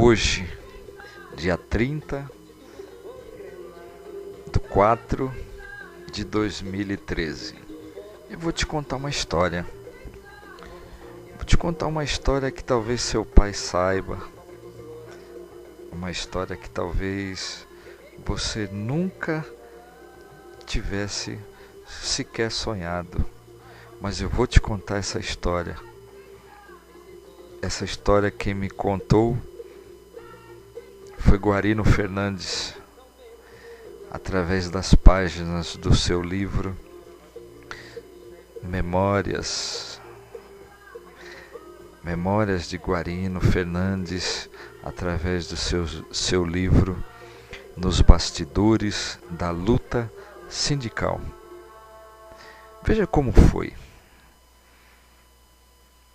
Hoje, dia 30/4/2013, eu vou te contar uma história. Vou te contar uma história que talvez seu pai saiba, uma história que talvez você nunca tivesse sequer sonhado, mas eu vou te contar essa história. Essa história quem me contou foi Guarino Fernandes, através das páginas do seu livro Memórias de Guarino Fernandes, através do seu livro Nos Bastidores da Luta Sindical. Veja como foi.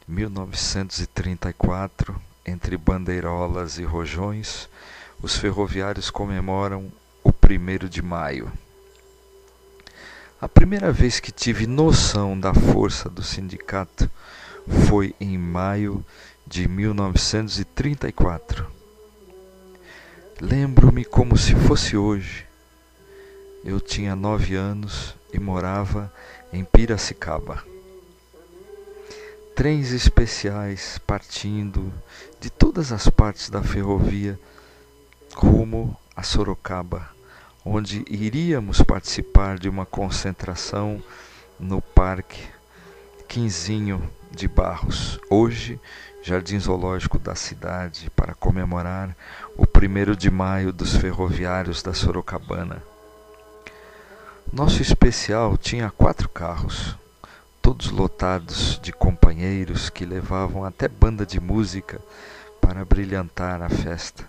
1934, entre bandeirolas e rojões, os ferroviários comemoram o 1º de maio. A primeira vez que tive noção da força do sindicato foi em maio de 1934. Lembro-me como se fosse hoje. Eu tinha 9 anos e morava em Piracicaba. Trens especiais partindo de todas as partes da ferrovia rumo a Sorocaba, onde iríamos participar de uma concentração no Parque Quinzinho de Barros, hoje Jardim Zoológico da cidade, para comemorar o 1º de maio dos ferroviários da Sorocabana. Nosso especial tinha 4 carros, todos lotados de companheiros que levavam até banda de música para brilhantar a festa.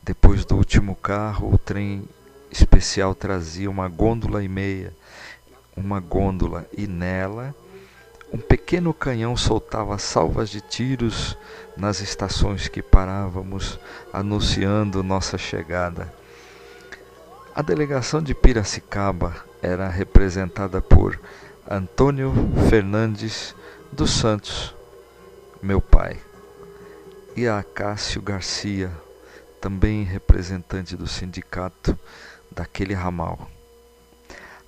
Depois do último carro, o trem especial trazia uma gôndola e nela um pequeno canhão soltava salvas de tiros nas estações que parávamos, anunciando nossa chegada. A delegação de Piracicaba era representada por Antônio Fernandes dos Santos, meu pai, e Acácio Garcia, também representante do sindicato daquele ramal.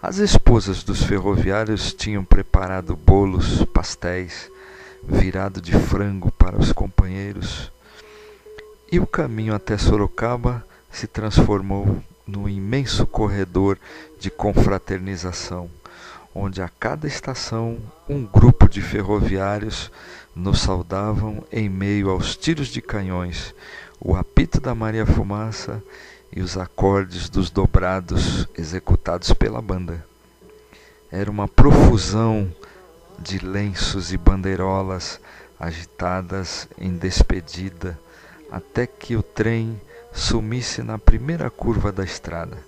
As esposas dos ferroviários tinham preparado bolos, pastéis, virado de frango para os companheiros, e o caminho até Sorocaba se transformou num imenso corredor de confraternização, onde a cada estação um grupo de ferroviários nos saudavam em meio aos tiros de canhões, o apito da Maria Fumaça e os acordes dos dobrados executados pela banda. Era uma profusão de lenços e bandeirolas agitadas em despedida, até que o trem sumisse na primeira curva da estrada.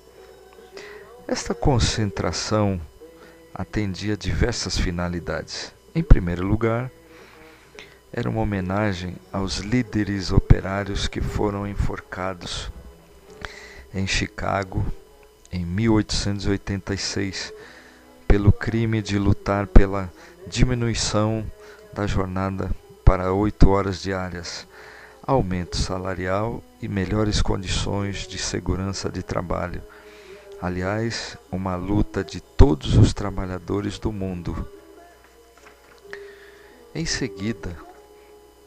Esta concentração atendia diversas finalidades. Em primeiro lugar, era uma homenagem aos líderes operários que foram enforcados em Chicago em 1886 pelo crime de lutar pela diminuição da jornada para 8 horas diárias, aumento salarial e melhores condições de segurança de trabalho. Aliás, uma luta de todos os trabalhadores do mundo. Em seguida,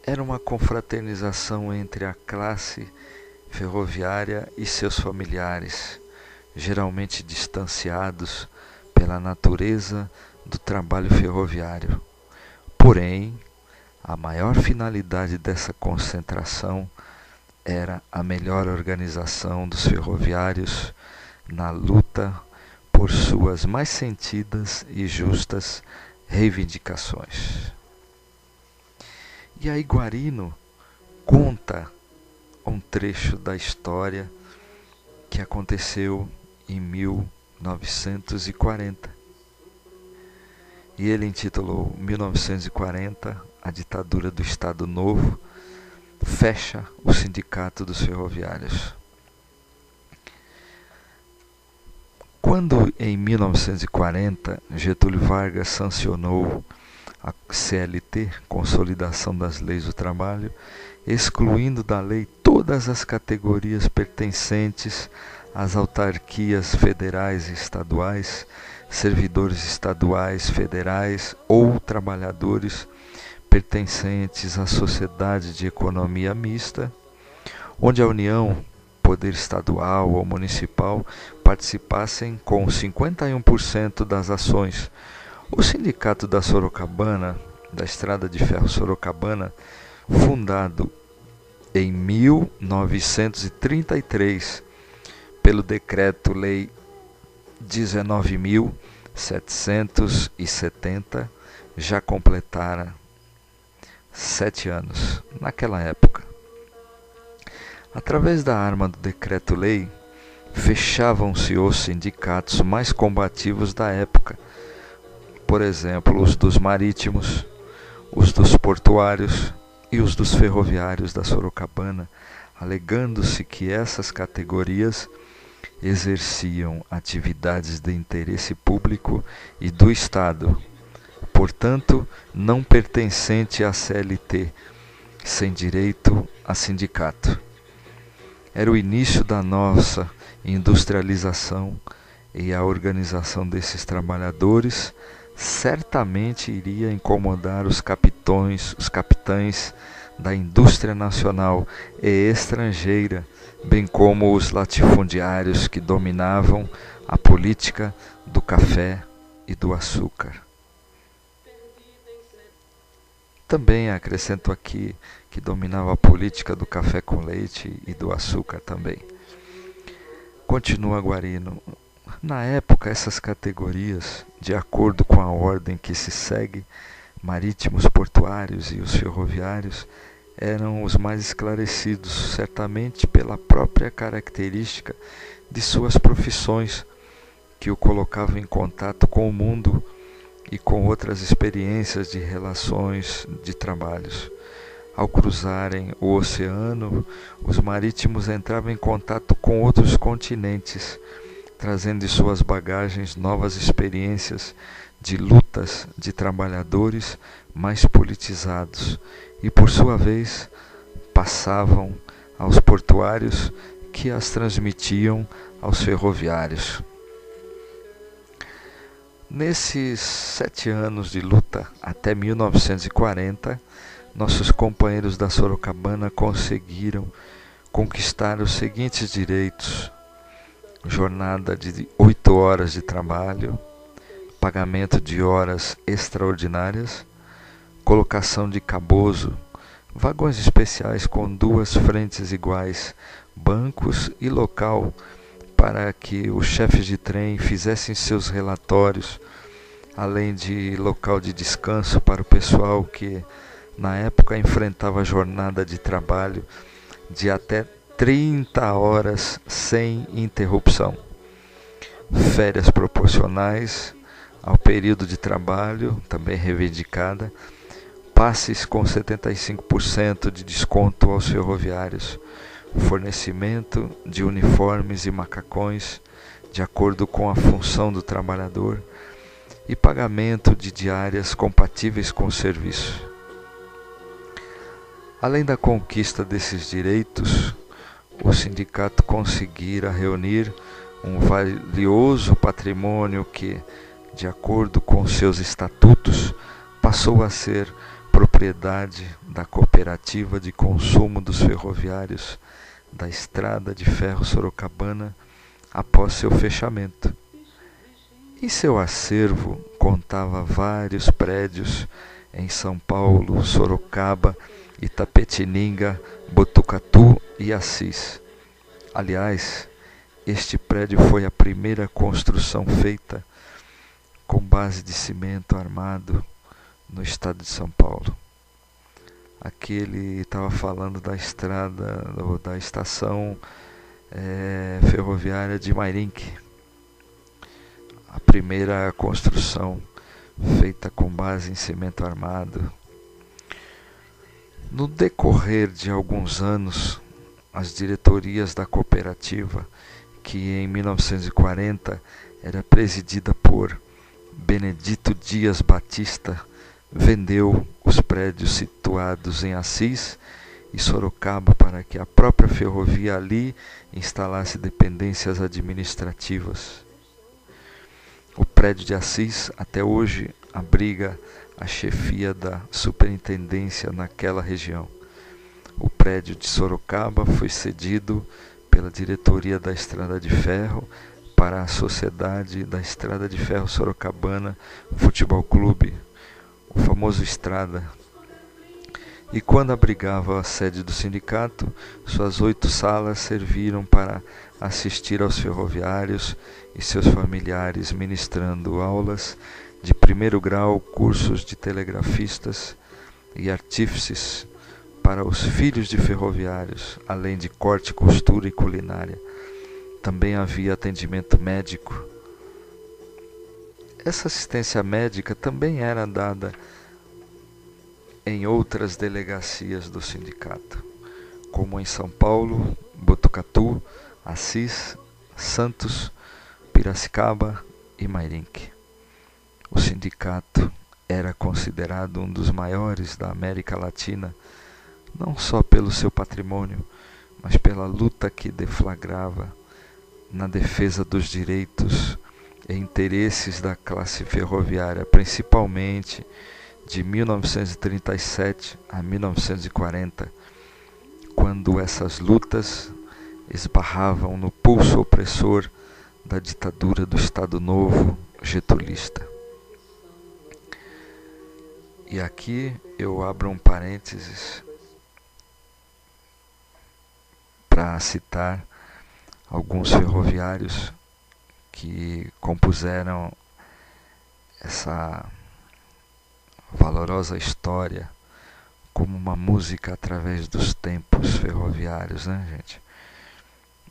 era uma confraternização entre a classe ferroviária e seus familiares, geralmente distanciados pela natureza do trabalho ferroviário. Porém, a maior finalidade dessa concentração era a melhor organização dos ferroviários na luta por suas mais sentidas e justas reivindicações. E aí Guarino conta um trecho da história que aconteceu em 1940. E ele intitulou 1940, a ditadura do Estado Novo fecha o Sindicato dos Ferroviários. Quando, em 1940, Getúlio Vargas sancionou a CLT, Consolidação das Leis do Trabalho, excluindo da lei todas todas as categorias pertencentes às autarquias federais e estaduais, servidores estaduais, federais ou trabalhadores pertencentes à sociedade de economia mista, onde a União, poder estadual ou municipal, participassem com 51% das ações. O Sindicato da Sorocabana, da Estrada de Ferro Sorocabana, fundado em 1933 pelo Decreto-Lei 19.770, já completara 7 anos naquela época. Através da arma do Decreto-Lei, fechavam-se os sindicatos mais combativos da época, por exemplo, os dos marítimos, os dos portuários e os dos ferroviários da Sorocabana, alegando-se que essas categorias exerciam atividades de interesse público e do Estado, portanto, não pertencente à CLT, sem direito a sindicato. Era o início da nossa industrialização e a organização desses trabalhadores certamente iria incomodar os capitães da indústria nacional e estrangeira, bem como os latifundiários que dominavam a política do café e do açúcar. Também acrescento aqui que dominava a política do café com leite e do açúcar também. Continua Guarino. Na época, essas categorias, de acordo com a ordem que se segue, marítimos, portuários e os ferroviários, eram os mais esclarecidos, certamente pela própria característica de suas profissões, que o colocavam em contato com o mundo e com outras experiências de relações de trabalhos. Ao cruzarem o oceano, os marítimos entravam em contato com outros continentes, trazendo em suas bagagens novas experiências de lutas de trabalhadores mais politizados e, por sua vez, passavam aos portuários que as transmitiam aos ferroviários. Nesses 7 anos de luta, até 1940, nossos companheiros da Sorocabana conseguiram conquistar os seguintes direitos: jornada de 8 horas de trabalho, pagamento de horas extraordinárias, colocação de cabozo, vagões especiais com 2 frentes iguais, bancos e local para que os chefes de trem fizessem seus relatórios, além de local de descanso para o pessoal que na época enfrentava jornada de trabalho de até 30 horas sem interrupção, férias proporcionais ao período de trabalho, também reivindicada, passes com 75% de desconto aos ferroviários, fornecimento de uniformes e macacões de acordo com a função do trabalhador e pagamento de diárias compatíveis com o serviço. Além da conquista desses direitos, o sindicato conseguira reunir um valioso patrimônio que, de acordo com seus estatutos, passou a ser propriedade da Cooperativa de Consumo dos Ferroviários da Estrada de Ferro Sorocabana após seu fechamento. E seu acervo contava vários prédios em São Paulo, Sorocaba, Itapetininga, Botucatu e Assis. Aliás, este prédio foi a primeira construção feita com base de cimento armado no estado de São Paulo. Aqui ele estava falando da estrada, da estação ferroviária de Mairinque. A primeira construção feita com base em cimento armado. No decorrer de alguns anos, as diretorias da cooperativa, que em 1940 era presidida por Benedito Dias Batista, vendeu os prédios situados em Assis e Sorocaba para que a própria ferrovia ali instalasse dependências administrativas. O prédio de Assis até hoje abriga a chefia da superintendência naquela região. O prédio de Sorocaba foi cedido pela diretoria da Estrada de Ferro para a Sociedade da Estrada de Ferro Sorocabana Futebol Clube, o famoso Estrada. E quando abrigava a sede do sindicato, suas 8 salas serviram para assistir aos ferroviários e seus familiares, ministrando aulas de primeiro grau, cursos de telegrafistas e artífices para os filhos de ferroviários, além de corte, costura e culinária. Também havia atendimento médico. Essa assistência médica também era dada em outras delegacias do sindicato, como em São Paulo, Botucatu, Assis, Santos, Piracicaba e Mairinque. O sindicato era considerado um dos maiores da América Latina, não só pelo seu patrimônio, mas pela luta que deflagrava na defesa dos direitos e interesses da classe ferroviária, principalmente de 1937 a 1940, quando essas lutas esbarravam no pulso opressor da ditadura do Estado Novo getulista. E aqui eu abro um parênteses para citar alguns ferroviários que compuseram essa valorosa história como uma música através dos tempos ferroviários, né, gente?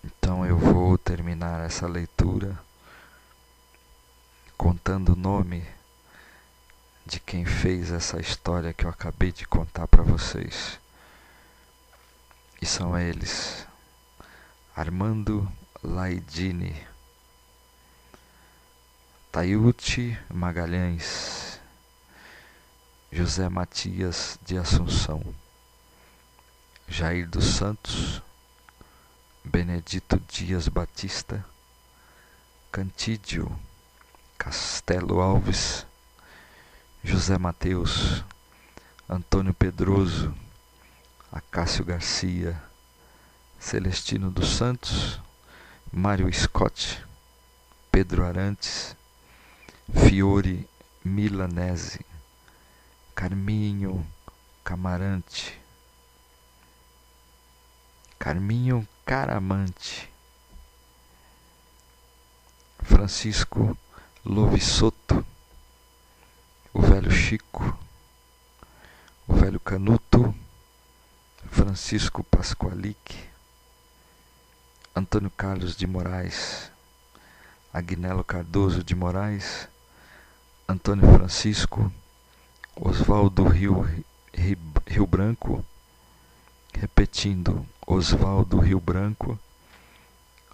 Então eu vou terminar essa leitura contando o nome de quem fez essa história que eu acabei de contar para vocês. E são eles: Armando Laidini, Tayuti Magalhães, José Matias de Assunção, Jair dos Santos, Benedito Dias Batista, Cantídio Castelo Alves, José Mateus, Antônio Pedroso, Acácio Garcia, Celestino dos Santos, Mário Scott, Pedro Arantes, Fiore Milanese, Carminho Camarante, Carminho Caramante, Francisco Lovisotto, o velho Chico, o velho Canuto, Francisco Pasqualic, Antônio Carlos de Moraes, Agnello Cardoso de Moraes, Antônio Francisco, Oswaldo Rio Branco, repetindo, Oswaldo Rio Branco,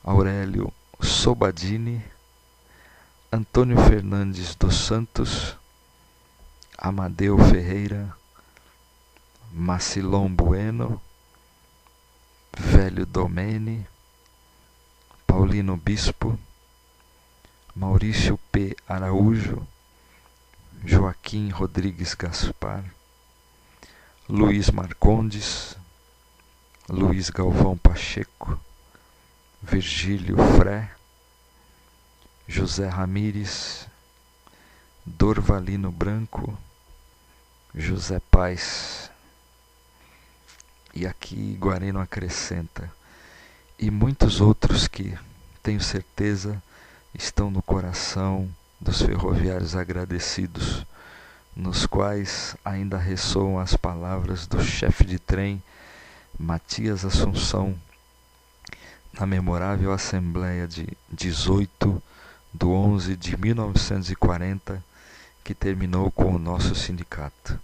Aurélio Sobadini, Antônio Fernandes dos Santos, Amadeu Ferreira, Macilon Bueno, Velho Domene, Paulino Bispo, Maurício P. Araújo, Joaquim Rodrigues Gaspar, Luiz Marcondes, Luiz Galvão Pacheco, Virgílio Fré, José Ramires, Dorvalino Branco, José Paes. E aqui Guarino acrescenta: e muitos outros que, tenho certeza, estão no coração dos ferroviários agradecidos, nos quais ainda ressoam as palavras do chefe de trem Matias Assunção, na memorável Assembleia de 18/11/1940, que terminou com o nosso sindicato.